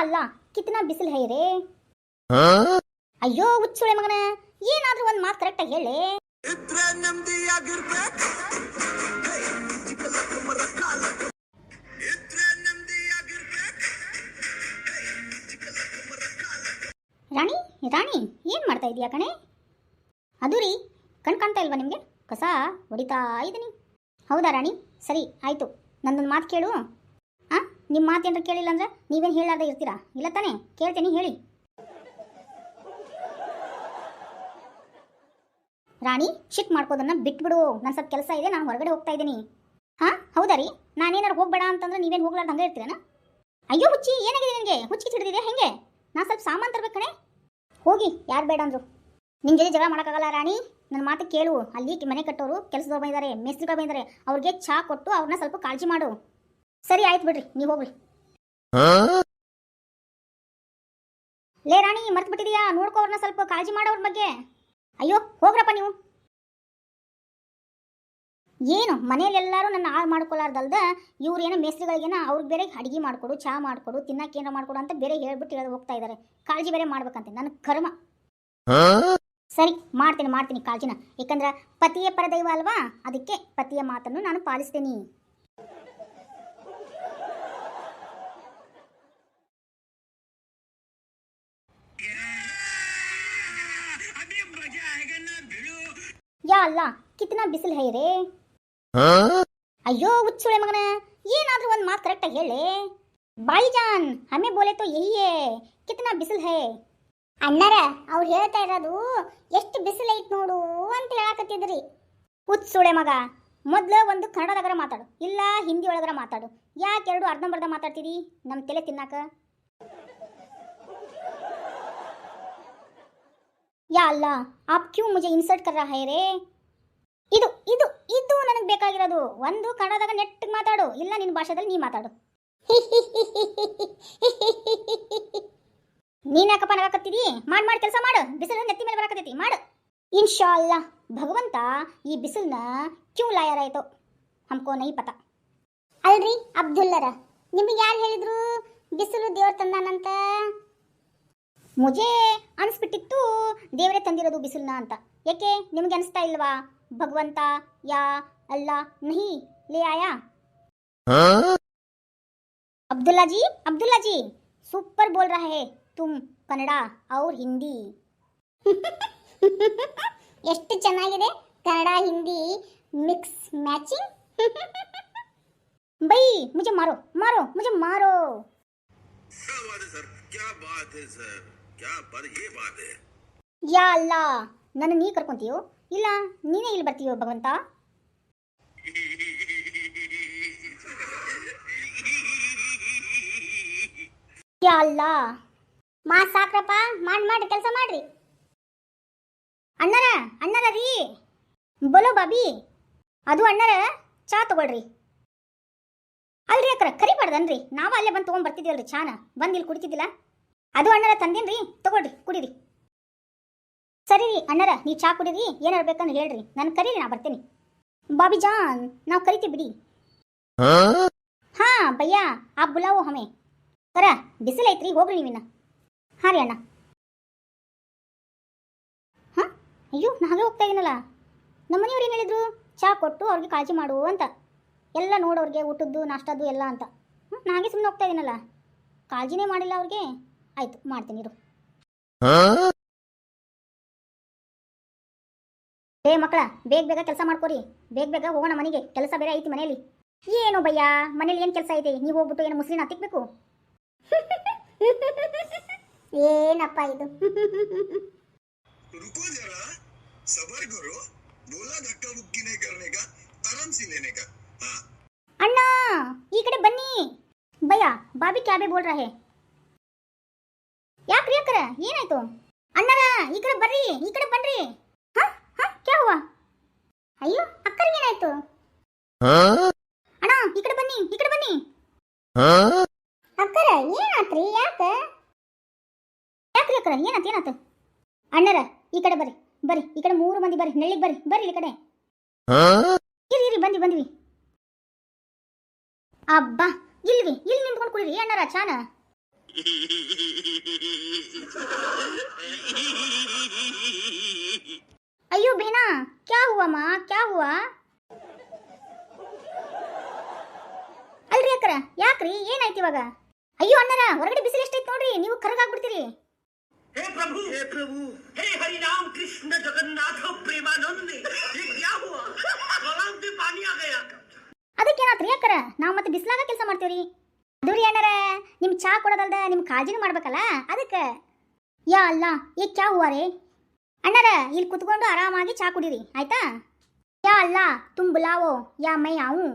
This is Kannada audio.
ಅಲ್ಲ ಕಿತ್ನಾ ಬಿಸಿಲು ಹೈ ರೇ. ಅಯ್ಯೋ ಹುಚ್ಚುಳೆ ಮಗನ, ಏನಾದ್ರೂ ಒಂದ್ ಮಾತು ಕರೆಕ್ಟಾಗಿ ಹೇಳಿ. ರಾಣಿ ರಾಣಿ ಏನ್ ಮಾಡ್ತಾ ಇದೀಯಾ ಕಣೆ? ಅದು ರೀ, ಕಣ್ ಕಾಣ್ತಾ ಇಲ್ವಾ ನಿಮಗೆ? ಕಸ ಹೊಡಿತಾ ಇದ್ದೀನಿ. ಹೌದಾ ರಾಣಿ, ಸರಿ ಆಯ್ತು. ನಂದೊಂದು ಮಾತು ಕೇಳು. ನಿಮ್ಮ ಮಾತು ಏನಾರು ಕೇಳಿಲ್ಲ ಅಂದ್ರೆ ನೀವೇನು ಹೇಳಾರ್ದೆ ಇರ್ತೀರಾ? ಇಲ್ಲ ತಾನೇ? ಕೇಳ್ತೀನಿ, ಹೇಳಿ. ರಾಣಿ, ಶಿಟ್ ಮಾಡ್ಕೋದನ್ನ ಬಿಟ್ಬಿಡು. ನನ್ನ ಸ್ವಲ್ಪ ಕೆಲಸ ಇದೆ, ನಾನು ಹೊರಗಡೆ ಹೋಗ್ತಾ ಇದ್ದೀನಿ. ಹೌದಾ ರೀ, ನಾನೇನಾರು ಹೋಗ್ಬೇಡ ಅಂತಂದ್ರೆ ನೀವೇನು ಹೋಗ್ಲಾರ್ದು ಹಂಗೆ ಇರ್ತೀರೇನ? ಅಯ್ಯೋ ಹುಚ್ಚಿ, ಏನಾಗಿದೆ ನಿನಗೆ? ಹುಚ್ಚಿ ಹಿಡಿದಿದೆ ಹೆಂಗೆ? ನಾನು ಸ್ವಲ್ಪ ಸಾಮಾನು ತರ್ಬೇಕು ಕಣೆ. ಹೋಗಿ, ಯಾರು ಬೇಡ ಅಂದರು. ನಿನ್ನ ಜೊತೆ ಜಗಳ ಮಾಡೋಕ್ಕಾಗಲ್ಲ ರಾಣಿ, ನನ್ನ ಮಾತು ಕೇಳು. ಅಲ್ಲಿ ಮನೆ ಕಟ್ಟೋರು ಕೆಲಸದವ್ರು ಬಂದಿದ್ದಾರೆ, ಮೇಸ್ತ್ರಿಗಳು ಬಂದಿದ್ದಾರೆ, ಅವ್ರಿಗೆ ಚಹಾ ಕೊಟ್ಟು ಅವ್ರನ್ನ ಸ್ವಲ್ಪ ಕಾಳಜಿ ಮಾಡು. ಸರಿ ಆಯ್ತು ಬಿಡ್ರಿ, ನೀವು ಹೋಗ್ರಿ. ಲೇ ರಾಣಿ, ಮರ್ತು ಬಿಟ್ಟಿದೀಯಾ? ನೋಡ್ಕೋ ಅವ್ರನ್ನ, ಸ್ವಲ್ಪ ಕಾಳಜಿ ಮಾಡೋ ಅವ್ರ ಬಗ್ಗೆ. ಅಯ್ಯೋ ಹೋಗ್ರಪ್ಪ ನೀವು. ಏನು ಮನೆಯಲ್ಲೆಲ್ಲರೂ ನನ್ನ ಹಾಳು ಮಾಡ್ಕೊಳ್ಳಾರ್ದಲ್ದ ಇವ್ರು ಏನೋ ಮೇಸ್ತ್ರಿಗಳಿಗೇನ ಅವ್ರಿಗೆ ಬೇರೆ ಅಡುಗೆ ಮಾಡಿಕೊಡು, ಚಹಾ ಮಾಡಿಕೊಡು, ತಿನ್ನಕ್ಕೆ ಏನಾರು ಮಾಡಿಕೊಡು ಅಂತ ಬೇರೆ ಹೇಳ್ಬಿಟ್ಟು ಹೇಳಿ ಹೋಗ್ತಾ ಇದ್ದಾರೆ. ಕಾಳಜಿ ಬೇರೆ ಮಾಡ್ಬೇಕಂತೆ, ನನ್ನ ಕರ್ಮ. ಸರಿ, ಮಾಡ್ತೀನಿ ಕಾಳಜಿನ. ಯಾಕಂದ್ರೆ ಪತಿಯೇ ಪರದೈವ ಅಲ್ವಾ, ಅದಕ್ಕೆ ಪತಿಯ ಮಾತನ್ನು ನಾನು ಪಾಲಿಸ್ತೇನೆ. ಯಾ ಅಲ್ಲ ಕಿತ್ನಾ ಬಿಸಿಲು ಹೈ ರೇ. ಅಯ್ಯೋ ಹುಚ್ಚುಳೆ ಮಗನ, ಏನಾದ್ರೂ ಒಂದು ಮಾತು ಕರೆಕ್ಟಾಗಿ ಹೇಳಿ. ಬಾಯಿಜಾನ್ ಹಮೆ ಬೋಲೆ ತೋ ಯಹಿ ಹೈ, ಕಿತ್ನಾ ಬಿಸಿಲು ಹೈ. ಅಣ್ಣರ ಅವ್ರು ಹೇಳ್ತಾ ಇರೋದು ಎಷ್ಟು ಬಿಸಿಲು ಐತ್ ನೋಡು ಅಂತ ಹೇಳಕತ್ತಿದ್ರಿ. ಹುಚ್ಚುಳೆ ಮಗ, ಮೊದ್ಲು ಒಂದು ಕನ್ನಡದಾಗರ ಮಾತಾಡು, ಇಲ್ಲ ಹಿಂದಿ ಒಳಗರ ಮಾತಾಡು. ಯಾಕೆ ಎರಡು ಅರ್ಧಂಬರ್ಧ ಮಾತಾಡ್ತೀರಿ ನಮ್ಮ ತಲೆ ತಿನ್ನಾಕ? ಯಾ ಅಲ್ಲ, ಆಪ್ ಕ್ಯೂ ಮುಜೆ ಇನ್ಸಲ್ಟ್ ಕರ್ ರಹಾ ಹೈ ರೇ. ಇದು ಇದು ಇದು ನನಗೆ ಬೇಕಾಗಿರೋದು. ಒಂದು ಕನ್ನಡದಾಗ ನೆಟ್ಟಿಗೆ ಮಾತಾಡು, ಇಲ್ಲ ನಿನ್ನ ಭಾಷೆದಲ್ಲಿ ನೀ ಮಾತಾಡು. ನೀನ್ ಯಾಕಪ್ಪ ನಗಾಕತ್ತಿದಿ? ಮಾಡಿ ಕೆಲಸ ಮಾಡು. ಬಿಸಿಲು ನೆತ್ತಿ ಮೇಲೆ ಬರಕತ್ತೈತಿ, ಮಾಡು. ಇನ್ಶಾ ಅಲ್ಲಾ ಭಗವಂತ ಈ ಬಿಸಿಲನ್ನ ಕ್ಯೂ ಲಾಯರಾಯ್ತು ಹಮ್ಕೋ ನೈ ಪತ. ಅಲ್ರಿ ಅಬ್ದುಲ್ಲರ, ನಿಮಗೆ ಯಾರು ಹೇಳಿದ್ರು ಬಿಸಿಲು ದೇವ್ರ ತಂದಾನಂತ? ಮುಜೆ ಅನಿಸ್ಬಿಟ್ಟಿತ್ತು ದೇವರೇ ತಂದಿರೋದು ಬಿಸಿಲನ್ನ ಅಂತ. ಯಾಕೆ ನಿಮಗೆ ಅನಿಸ್ತಾ ಇಲ್ವಾ? ಭಗವಂತ ಯಾ ಅಲ್ಲಾ ನಹಿ ಲೇ ಆಯಾ? ಅಬ್ದುಲ್ಲಾ ಜಿ ಸೂಪರ್ ಬೋಲ್ ರಹಾ ಹೈ ತುಮ್ ಕನ್ನಡ ಔರ್ ಹಿಂದಿ. ಎಷ್ಟು ಚೆನ್ನಾಗಿದೆ ಕನ್ನಡ ಹಿಂದಿ ಮಿಕ್ಸ್ ಮ್ಯಾಚಿಂಗ್. ಬೈ ಮುझे मारो मारो मुझे मारो. क्या बात है सर, क्या बात है सर, क्या बात, ये बात है. ಯಾ ಅಲ್ಲ, ನನ್ನ ನೀ ಕರ್ಕೊಂತೀಯೋ ಇಲ್ಲ ನೀನೇ ಇಲ್ಲಿ ಬರ್ತೀಯೋ ಭಗವಂತ? ಯಾ ಅಲ್ಲ, ಸಾಕ್ರಪ್ಪ, ಮಾಡಿ ಕೆಲಸ ಮಾಡ್ರಿ. ಅಣ್ಣರ ರೀ, ಬೋಲೋ ಬಾಬಿ. ಅದು ಅಣ್ಣರ ಚಾ ತಗೊಳ್ರಿ. ಅಲ್ರಿ ಅಕ್ರ ಕರಿಬಾರ್ದನ್ರಿ, ನಾವು ಅಲ್ಲೇ ಬಂದು ತೊಗೊಂಡ್ ಬರ್ತಿದ್ದೀವಲ್ರಿ ಚಾನ, ಬಂದು ಇಲ್ಲಿ ಕುಡಿತಿದ್ದಿಲ್ಲ. ಅದು ಅಣ್ಣರ ತಂದೇನ್ರಿ, ತಗೊಳ್ರಿ ಕುಡೀರಿ. ಸರಿ ರೀ ಅಣ್ಣರ, ನೀವು ಚಾ ಕುಡೀರಿ, ಏನಾರು ಬೇಕಂದ್ರೆ ಹೇಳ್ರಿ, ನಾನು ಕರೀರಿ, ನಾ ಬರ್ತೀನಿ. ಬಾಬಿ ಜಾನ್ ನಾವು ಕರಿತೀವಿ ಬಿಡಿ. ಹಾ ಭಯ್ಯ ಆ ಬುಲಾವೋ ಹಮೆ. ಕರ ಬಿಸಿಲೈತ್ರಿ, ಹೋಗ್ರಿ ನೀವಿನ್ನ. ಹಾಂ ರೀ ಅಣ್ಣ. ಹಾಂ ಅಯ್ಯೋ, ನಾ ಹಾಗೆ ಹೋಗ್ತಾ ಇದೀನಲ್ಲ. ನಮ್ಮನೆಯವ್ರು ಏನು ಹೇಳಿದ್ರು? ಚಾ ಕೊಟ್ಟು ಅವ್ರಿಗೆ ಕಾಳಜಿ ಮಾಡು ಅಂತ, ಎಲ್ಲ ನೋಡೋರಿಗೆ ಊಟದ್ದು ನಾಷ್ಟದ್ದು ಎಲ್ಲ ಅಂತ. ನಾ ಹಾಗೆ ಸುಮ್ಮನೆ ಹೋಗ್ತಾ ಇದೀನಲ್ಲ, ಕಾಳಜಿನೇ ಮಾಡಿಲ್ಲ ಅವ್ರಿಗೆ. ಆಯ್ತು ಮಾಡ್ತೀನಿ ಇರು. ಏ ಮಕ್ಕಳ, ಬೇಗ ಕೆಲಸ ಮಾಡ್ಕೋರಿ, ಬೇಗ ಹೋಗೋಣ ಮನೆಗೆ, ಕೆಲಸ ಬೇರೆ ಐತಿ ಮನೆಯಲ್ಲಿ. ಏನು ಭಯ್ಯ, ಮನೇಲಿ ಏನು ಕೆಲಸ ಐತೆ? ನೀವು ಹೋಗ್ಬಿಟ್ಟು ಏನು ಮುಸ್ಲಿನ ಹತ್ತಿಕ್ಬೇಕು? ಏನಪ್ಪ ಇದು? रुको जरा, सबर करो, बोला धक्का मुक्की नहीं करने का, आराम से लेने का. हाँ ಅಣ್ಣ ಈ ಕಡೆ ಬನ್ನಿ. ಭಯ್ಯ ಬಾಬಿ ಕ್ಯಾಬೆ ಬೋಲ್ ರಹೆ. ಯಾಕ್ರಿ ಅಕ್ಕರ ಏನಾಯ್ತು? ಅಣ್ಣರ ಈ ಕಡೆ ಬರ್ರಿ, ಈ ಕಡೆ ಬನ್ರಿ. ಕ್ಯಾ ಹುವಾ? ಅಯ್ಯೋ ಅಕ್ಕರಿಗೆ ಏನಾಯ್ತು? ಅಣ್ಣ ಈ ಕಡೆ ಬನ್ನಿ, ಈ ಕಡೆ ಬನ್ನಿ. ಅಕ್ಕರ ಏನಾತ್ರಿ? ಯಾಕ್ರಿ ಅಕ್ಕರ ಏನಾತು? ಅಣ್ಣರ ಈ ಕಡೆ ಬರ್ರಿ, ಈ ಕಡೆ 3 ಮಂದಿ ಬರ್ರಿ, ನೆಳ್ಳಿಗೆ ಬರ್ರಿ ಈ ಕಡೆ. ಇರಿ ಬಂದ್ವಿ. ಅಬ್ಬಾ ಇಲ್ಲಿ ನಿಂತ್ಕೊಂಡು ಕುಡಿರಿ ಅಣ್ಣರ ಚಾನ. ಅಯ್ಯೋ ಬೇನಾ ಕ್ಯಾ ಹುವಾ ಮಾ ಕ್ಯಾ ಹುವಾ ಅಲ್ರಿ ಅಕ್ಕರ ಯಾಕ್ರಿ ಏನಾಯ್ತು ಇವಾಗ ಅಯ್ಯೋ ಅಣ್ಣರ ಹೊರಗಡೆ ಬಿಸಿಲು ಎಷ್ಟೈತೆ ನೋಡ್ರಿ ನೀವು ಕರಗಾಗ್ಬಿಡ್ತೀರಿ हे प्रभु हे हरि राम कृष्ण जगन्नाथ प्रेमानंद ये क्या हुआ गलाव में पानी आ गया ಅದಕ್ಕೇನಾತ್ರಿ ಅಕ್ಕರ ನಾವು ಮತ್ತೆ ಬಿಸಿಲಾಗ ಕೆಲಸ ಮಾಡ್ತೀವ್ರಿ ಅದು ರೀ ಅಣ್ಣರ ನಿಮ್ ಚಾ ಕೊಡೋದಲ್ದ ನಿಮ್ ಕಾಳಜಿನೂ ಮಾಡ್ಬೇಕಲ್ಲ ಅದಕ್ಕೆ ಯಾ ಅಲ್ಲ ಈ ಕ್ಯಾ ಹುವಾ ರೇ ಅಣ್ಣರ ಇಲ್ಲಿ ಕುತ್ಕೊಂಡು ಆರಾಮಾಗಿ ಚಾ ಕುಡೀರಿ ಆಯ್ತಾ ಯಾ ಅಲ್ಲ ತುಮ್ ಬುಲಾವೋ ಯಾ ಮೈ ಆವು